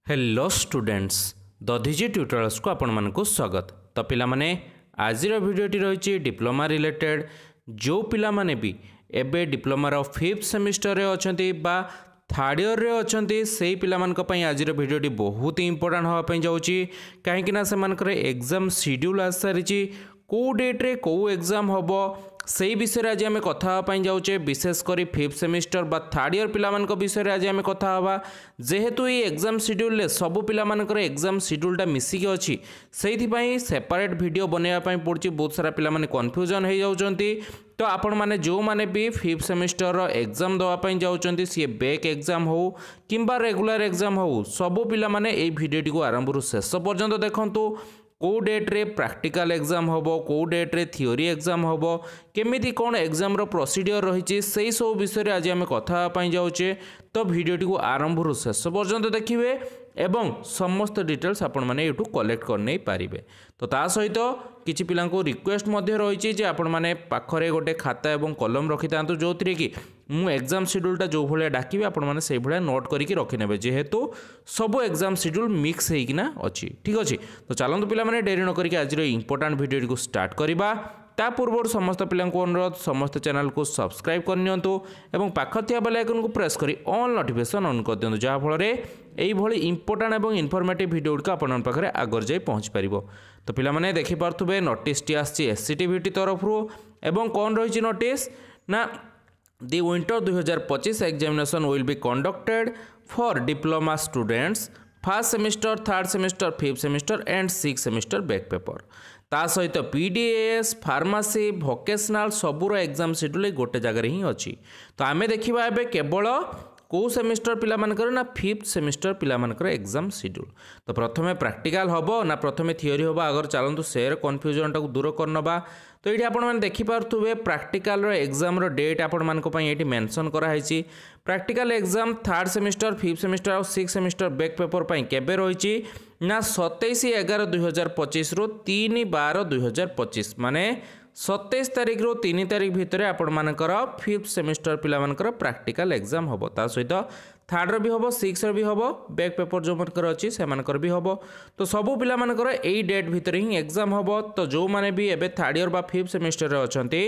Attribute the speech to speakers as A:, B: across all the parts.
A: Hello students दधिजी tutorials को आपण मानक स्वागत। तो पिला माने आज भिडियोटी रही डिप्लोमा रिलेटेड जो पिला माने भी एबे डिप्लोमा रो 5th सेमिस्टर रे अछंती बा थर्ड ईयर रे अछंती से पिला मानक पई आज भिडियोटी बहुत इंपोर्टेंट होवा पई जाउची काहेकि ना से मानकर एग्जाम शेड्यूल आ सारिची को डेट रे को एग्जाम होबो से विषय आज आम कथा जाऊे विशेषकर 5th सेमिस्टर बा थर्ड ईयर पिला विषय आज आम कथा हवा जेहेतु ये एग्जाम शेड्यूल सबू पिला एग्जाम शेड्यूलटा मिसिकी अच्छी से सेपरेट वीडियो बनवाई पड़ी बहुत सारा पिला कन्फ्यूजन हो जाउछंती। तो आपण माने जो माने भी 5th सेमिस्टर एग्जाम दवाई जाउछंती सी बैक एग्जाम हो किंबा रेगुलर एग्जाम हो सबू पिला माने ए वीडियोटी को आरंभ शेष पर्यंत देखंतु को डेट रे प्रैक्टिकल एग्जाम होबो को डेट रे थ्योरी एग्जाम होबो केमिति कोन एग्जाम रो प्रोसीडियर रही से सब विषय आज आम कथा पाई जाउचे। तो वीडियोटी को आरंभ शेष पर्यंत देखिए एवं समस्त डिटेल्स आपण माने यूटू कलेक्ट कर नहीं पारिबे। तो ता सहित किछि पिलां को रिक्वेस्ट मध्य रही जे आपण माने पाखरे गोटे खाता एवं कलम रखि तांतु जोथिरे कि मु एग्जाम शेड्यूलटा जो भले डाकिबे आपण माने सेहि भले नोट करिकि रखि नेबे जेहेतु सब एग्जाम शेड्यूल मिक्स हेकिना अछि। ठीक अछि तो चलंतु पिला माने डेरी न करिकि आज रो इंपोर्टेंट वीडियो को स्टार्ट करबा। ता पूर्व समस्त पिलां को अनुरोध समस्त चैनल को सब्सक्राइब करनियंतु एवं पाखर थिया बेल आइकन को प्रेस करी ऑल नोटिफिकेशन ऑन कर दियंतु जहा फल रे एई भली इंपोर्टेंट एवं इनफॉर्मेटिव वीडियो गुड़िक आपन पाखरे आगर जाई पहुँच पारिबो। तो पिला माने देखि पारथुबे नोटिस टी आछि एससीटीवीटी तरफ रु एवं कोन रहिछि नोटिस ना The winter 2025 examination will be conducted for diploma students first semester, third semester, fifth semester and sixth semester back paper। ता सहित PDAS फार्मासी भोकेशनल सबूर एग्जाम शेड्यूल गोटे जगह ही अच्छी। तो आम देखा ए केवल को सेमिस्टर पिला मानकर ना 5th सेमिस्टर पिला मानकर एग्जाम शेड्यूल। तो प्रथमे प्रैक्टिकल होबो ना प्रथमे थियोरी होबो अगर चलंतु शेयर कन्फ्यूजन टाको दूर करनबा। तो ये आपण मैंने देखिपे प्रैक्टिकल एग्जाम डेट आपण मानी मेंशन कराई। Practical exam third semester 5th semester और 6th सेमिस्टर बैक पेपर केबे रही ना 27/11/2025 रु 3/12/2025 माने 27 तारिख रु 3 तारिख भितर आपण मानकर 5th सेमिस्टर पिला मानकर प्रैक्टिकल एग्जाम होबो। ता सहित थर्ड रो भी होबो 6th रो भी होबो बैक पेपर जो मानकर अछि से मानकर भी होबो। तो सबु पिला मानकर एई डेट भितर ही एग्जाम होबो। तो जो माने भी एबे थर्ड ईयर बा 5th सेमिस्टर रे अछंती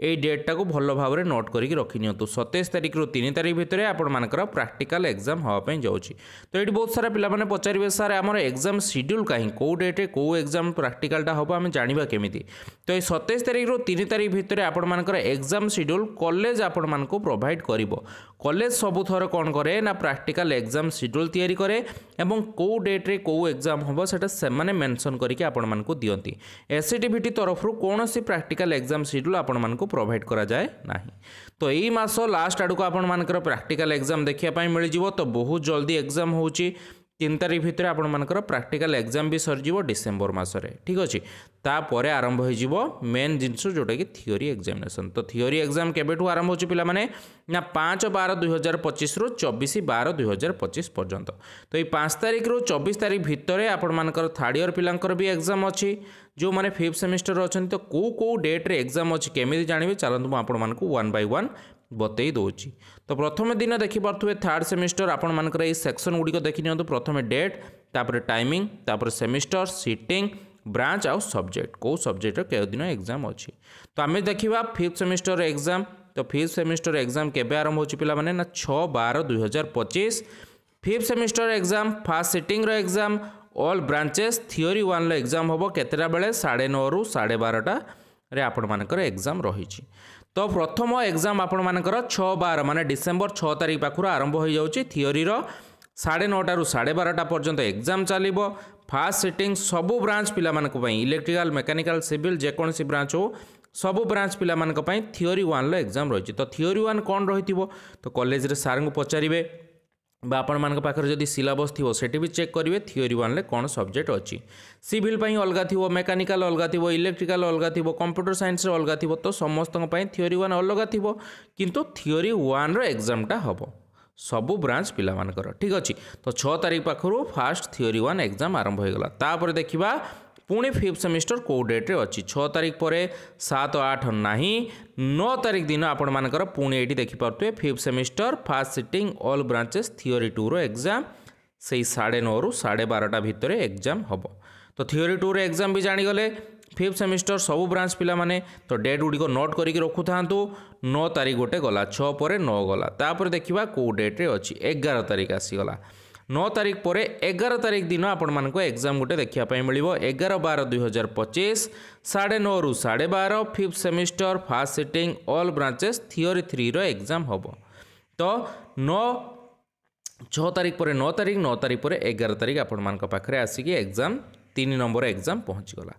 A: एई डेट टाको भलो भाबरे नोट करिकि रखिनियंतु 27 तारिख रु 3 तारिख भितर आपण मानकर प्रैक्टिकल एग्जाम होबा पई जाउची। तो एटी बहुत सारा पिला माने पचारिबे सर हमर एग्जाम शेड्यूल काहे को डेट रे को एग्जाम प्रैक्टिकल टा होबो हम जानिबा केमिति। तो ए 27 तारिख रु 3 तारिख भितर आपण मानकर एग्जाम शेड्यूल कॉलेज आपण मानको प्रोवाइड करिवो। कॉलेज सबु थर कोन करे ना प्रैक्टिकल एग्जाम शेड्यूल तैयारी करे एवं को डेट रे को एग्जाम होबो सेटा से माने मेंशन करिकि आपण मानको दियंती। एससीटीवीटी तरफ रु कोनोसी प्रैक्टिकल एग्जाम शेड्यूल आपण मानको प्रोवाइड करा जाय नाही। तो एई मासो लास्ट आडू को आपण मानकर प्रैक्टिकल एग्जाम देखिया पई मिल जिवो। तो बहुत जल्दी एग्जाम होउची 3 तारिख भितर आपण मानकर प्रैक्टिकल एग्जाम भी सर जीवो डिसेंबर मासरे। ठीक अछि तापर आरंभ हो जीवो मेन जिंस जोटा कि थियोरी एग्जामिनेशन। तो थियोरी एग्जाम केबेठू आरंभ होची पिला माने ना 5/12/2025 रु 24/12/2025 पर्यंत। तो ये 5 तारिख रु 24 तारिख भितर आपण मानकर थर्ड ईयर पिलांकर भी एग्जाम अछि जो माने 5th सेमिस्टर अछन। तो को डेट रे एग्जाम अछि केमिति जानिबे चलंतु म आपण मानकू 1 by 1 बतई दौची। तो प्रथम दिन देखि पारथुबे थर्ड सेमिस्टर आपण मानकर ए सेक्शन गुडी को देखि नियंतु। प्रथमे डेट तापर टाइमिंग तापर सेमिस्टर सीटिंग ब्रांच आउ सब्जेक्ट को सब्जेक्ट के दिन एग्जाम अच्छी। तो आम देखा 5th सेमिस्टर एग्जाम। तो 5th सेमिस्टर एग्जाम केबे आरंभ होची पिला माने ना 6/12/2025। 5th semester exam first sitting रो एग्जाम ऑल ब्रांचेस थियोरी 1 लो एग्जाम होबो केतेटा बेले 9:30 रु 12:30 रे आपण मानकर एग्जाम रही। तो प्रथम एग्जाम आपण मानकर 6/12 माने डिसेंबर 6 तारिख पाखुर आरंभ हो जाउची। थियोरी रो 9:30 रु 12:30 पर्यंत एग्जाम चलिबो। फास्ट सिटिंग सबू ब्रांच पिला मानक पई इलेक्ट्रिकल मैकेनिकल सिविल जे कोनसी ब्रांच हो सबू ब्रांच पिला मानक पई थियोरी 1 लो एग्जाम रही। तो थियोरी 1 कोन रहिथिबो तो कॉलेज रे सार को पचारिबे बा आपण मानक पाखर जदी सिलेबस थिवो सेठी भी चेक करिवे थियोरी 1 ले कोन सब्जेक्ट अछि। सिविल पई अलगा थिवो मैकेनिकल अलगा थिवो इलेक्ट्रिकल अलगा थिवो कंप्यूटर साइंस रे अलगा थिवो। तो समस्त पई थियोरी 1 अलगा थिवो किंतु थियोरी 1 रो एग्जाम टा हबो सबू ब्रांच पिला मानकर। ठीक अछि तो 6 तारिख पाखरु फास्ट थियोरी 1 एग्जाम आरंभ हो गला। तापर देखिबा पुणी 5th सेमिस्टर को डेट रे अच्छी 6 तारिख पर 7 8 नाही 9 तारिख दिन आपण मानकर पुणी एठी देखि पारतुए 5th semester first sitting all branches theory 2 रो एग्जाम से 9:30 रु 12:30 भितर एग्जाम हम। तो थियोरी 2 रे एग्जाम भी जानीगले 5th सेमिस्टर सब ब्रांच पिला माने तो डेट गुड़ी को नोट करके रखु था 9 तारीख गोटे गला 6 पर 9 गला तापर देखिबा को डेट रे अछि 11 तारीख आसीगला 9 तारीख पर 11 तारीख दिन आपण मानको एग्जाम गोटे देखिया पई मिलिबो 11/12/2025 9:30 रु 12:30 5th semester first sitting all branches theory 3 रो एग्जाम हबो। तो 6 तारीख पर 9 तारीख पर 11 तारीख आपण मानको पाखरे आसी कि एग्जाम 3 नंबर एग्जाम पहुँची गला।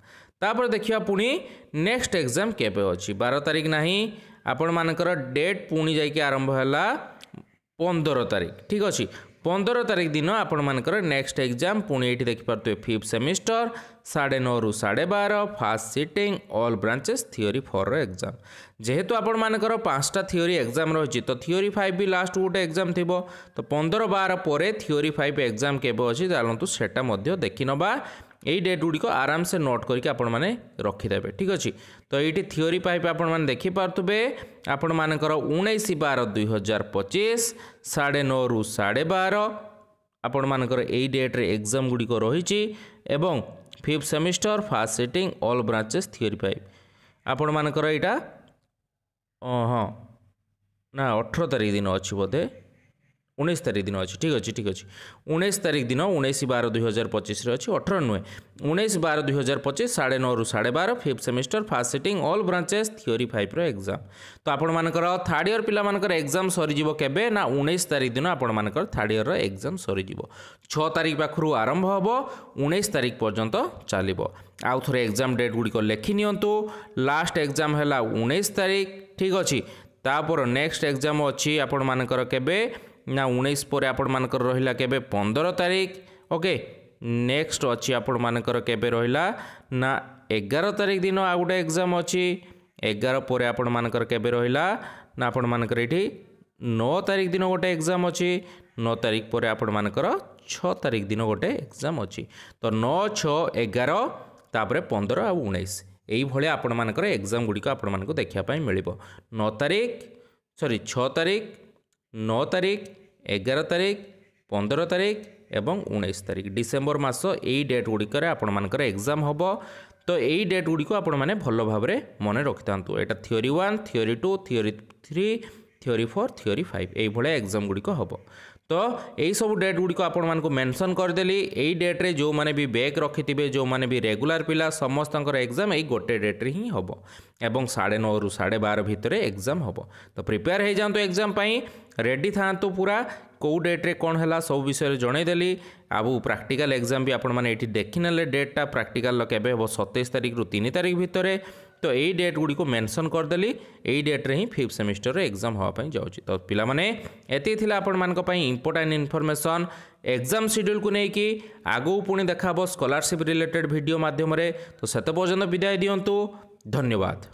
A: तापर देखिया पुणी नेक्स्ट एग्जाम केबे अछि 12 तारीख नाही आपण मानकर डेट पुणी जाई कि आरंभ हला 15 तारीख ठीक अछि 15 तारीख दिन आपण मानकर नेक्स्ट एग्जाम पुणी एठी देखि परतु 5th सेमिस्टर 9:30 रु 12:30 fast sitting all branches theory 4 रो एग्जाम। जेहेतु आपण मानकर 5टा थियोरी एग्जाम रही तो थियोरी 5 भी लास्ट गोटे एग्जाम थिबो तो 15/12 पर थियोरी 5 एग्जाम केबे अछि चलंतु सेटा मध्ये देखि नबा यही डेट गुड़ी को आराम से नोट करके आपण माने रखिदेवे ठीक अच्छे। तो ये थियोरी 5 आपण माने देखि पारथुबे आपण मानकर 19/12/2025 9:30 रु 12:30 आपण मानकर यही डेट रे एग्जाम गुड़ी को रही एवं 5th semester first sitting all branches theory 5 आपण मानकर यहाँ हाँ ना 18 तारीख दिन अच्छी बोधे 19 तारीख दिन अच्छी ठीक अच्छे 19 तारीख दिन 19/12/2025 अच्छी 18 नुहे 19/12/2025 9:30 रु 12:30 5th semester first sitting all branches theory 5 रो एग्जाम। तो आपण मानकर थर्ड ईयर पिला मानकर एग्जाम सरी जीवो केबे ना 19 तारीख दिन आपण मानकर थर्ड ईयर रो एग्जाम सरी जीवो 6 तारीख पाखरु आरंभ हबो 19 तारीख पर्यंत चलिबो। आउ थरे एग्जाम डेट गुडी को लेखि नियंतु लास्ट एग्जाम हैला 19 तारीख ठीक अछि तापर नेक्स्ट एग्जाम अछि आपण मानकर केबे ना 19 पर आपण मानकर रहिला केबे 15 तारीख ओके नेक्स्ट अछि आपण मानकर केबे रहिला ना 11 तारीख दिन आ गुटे एग्जाम अछि 11 पर आपण मानकर केबे रहिला ना आपण मानकर एठी 9 तारीख दिन गोटे एग्जाम अछि 9 तारीख पर आपण मानकर 6 तारीख दिन गोटे एग्जाम अछि। तो 9 6 11 तापर 15 आ 19 एई भले आपण मानकर एग्जाम गुडी को आपण मानको देखिया पई मिलिबो 9 तारीख सॉरी 6 तारीख 9 तारीख 11 तारीख 15 तारीख एवं 19 तारीख डिसेम्बर मास यही डेट गुड़िक आपण मानकर एग्जाम हम। तो यही डेट गुड़ी को आपण मैंने भल भाव मन रखि था यहाँ theory 1 theory 2 theory 3 theory 4 theory 5 ये एग्जाम गुड़िक हम। तो यही सब डेट गुड़िक आपण मानक मेंशन करदेली यही डेट रे जो माने भी बैक रखिथिबे जो माने भी रेगुलर पिला समस्तंकर एग्जाम यही गोटे डेट रे ही हम एवं 9:30 रु 12:30 भितर एग्जाम हम। तो प्रिपेयर हो जातु एग्जाम पाई रेडी था पूरा कौ डेट रे कौन है सब विषय जनईदेली आबू प्रैक्टिकल एग्जाम भी आपण मैंने ये देखने डेटा प्रैक्टिकल केबे हम 27 तारीख रु 3 तारीख भितर। तो यही डेट गुड़ी को मेंशन करदेली यही डेट रे ही 5th सेमिस्टर एग्जाम होगापी जाऊँगी। तो पिला माने एति थिला आपण मानक पई इंपोर्टेंट इनफॉरमेशन एग्जाम शेड्यूल को लेकिन आगू पुणी देखा स्कॉलरशिप रिलेटेड वीडियो माध्यम। तो सेते पर्यंत विदाय दियंतु धन्यवाद।